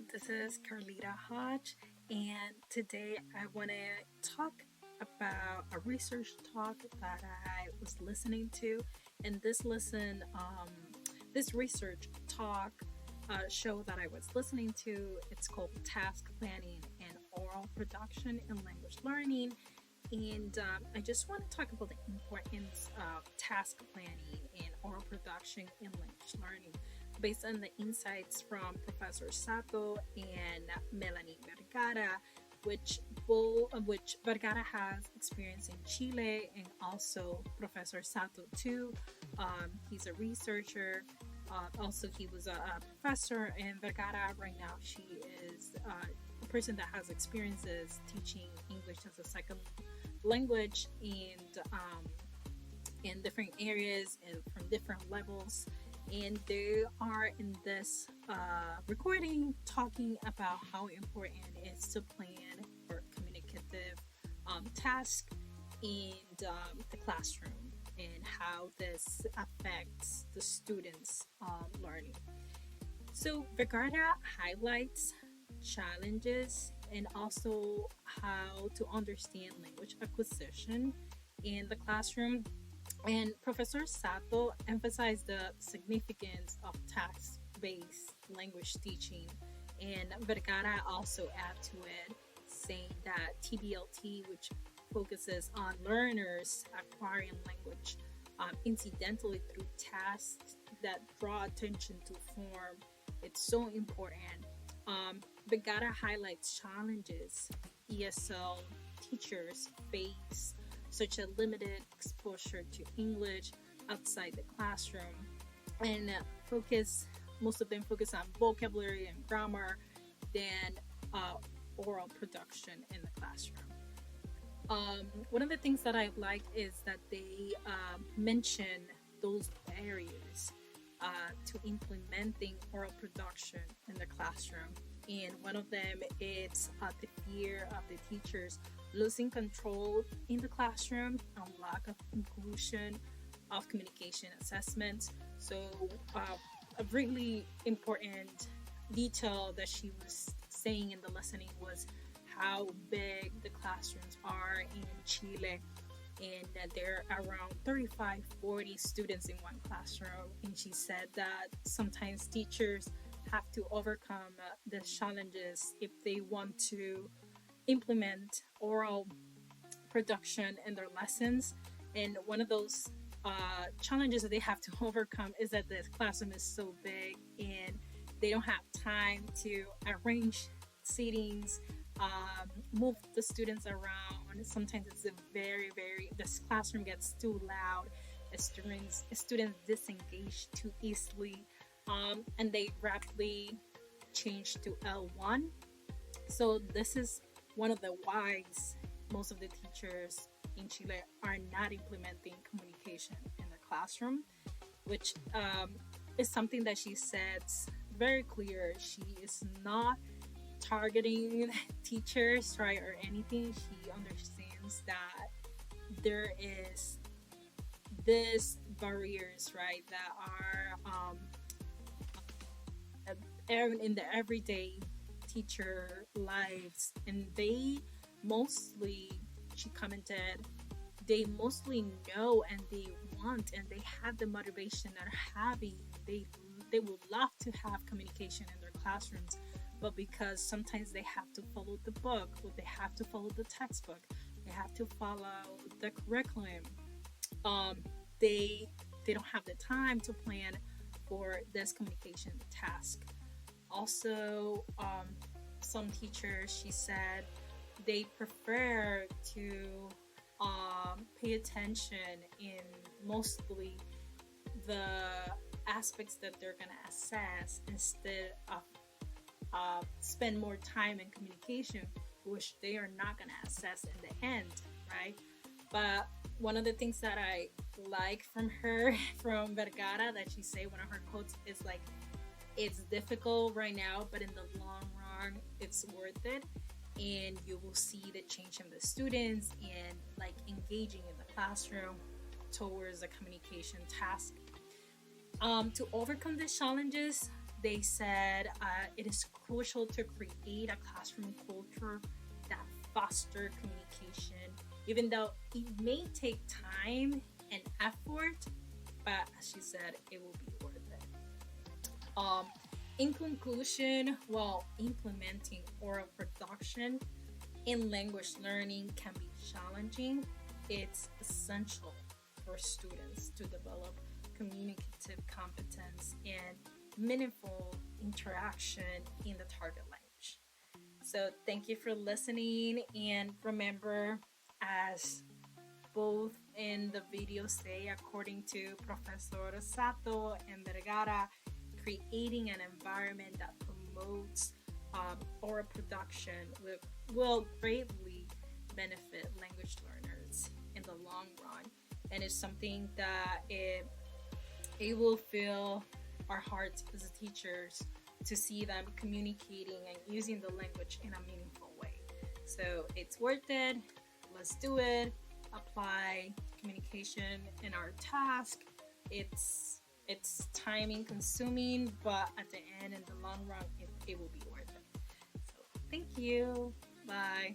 this is Carlira Hodge, and today I want to talk about a research talk that I was listening to. And this research talk show that I was listening to, it's called Task Planning and Oral Production in Language Learning. And I just want to talk about the importance of task planning and oral production in language learning based on the insights from Professor Sato and Melanie Vergara, which Vergara has experience in Chile, and also Professor Sato too. He's a researcher. Also, he was a professor, and Vergara right now she is a person that has experiences teaching English as a second language and in different areas and from different levels. And they are in this recording talking about how important it is to plan for communicative tasks in the classroom and how this affects the students' learning. So, Vergara highlights challenges and also how to understand language acquisition in the classroom. And Professor Sato emphasized the significance of task based language teaching. And Vergara also add to it, saying that TBLT, which focuses on learners acquiring language incidentally through tasks that draw attention to form, it's so important. Vergara highlights challenges ESL teachers face, such as limited exposure to English outside the classroom, and most of them focus on vocabulary and grammar than oral production in the classroom. One of the things that I like is that they mention those barriers to implementing oral production in the classroom. And one of them is the fear of the teachers losing control in the classroom and lack of inclusion of communication assessments. So, a really important detail that she was saying in the listening was how big the classrooms are in Chile, and that there are around 35, 40 students in one classroom. And she said that sometimes teachers have to overcome the challenges if they want to implement oral production in their lessons. And one of those challenges that they have to overcome is that the classroom is so big and they don't have time to arrange seatings, move the students around. Sometimes it's a this classroom gets too loud. Students disengage too easily, and they rapidly change to L1. So this is one of the whys most of the teachers in Chile are not implementing communication in the classroom, which is something that she says very clear. She is not targeting teachers, right, or anything. She understands that there is these barriers, right, that are in the everyday teacher lives, and they mostly, she commented, they mostly know and they want and they have the motivation and are having, they would love to have communication in their classrooms, but because sometimes they have to follow the book, or they have to follow the textbook, they have to follow the curriculum, they don't have the time to plan for this communication task. Also, some teachers, she said, they prefer to pay attention in mostly the aspects that they're going to assess instead of spend more time in communication, which they are not going to assess in the end, right? But one of the things that I like from her, from Vergara, that she say, one of her quotes is like, it's difficult right now, but in the long run, it's worth it. And you will see the change in the students and like engaging in the classroom towards a communication task. To overcome these challenges, they said it is crucial to create a classroom culture that foster communication, even though it may take time and effort, but as she said, it will be worth it. In conclusion, while implementing oral production in language learning can be challenging, it's essential for students to develop communicative competence and meaningful interaction in the target language. So, thank you for listening, and remember, as both in the video say, according to Professor Sato and Vergara, creating an environment that promotes oral production will greatly benefit language learners in the long run, and it's something that it will fill our hearts as teachers to see them communicating and using the language in a meaningful way. So it's worth it. Let's do it. Apply communication in our task. It's timing consuming, but at the end, in the long run, it will be worth it. So thank you. Bye.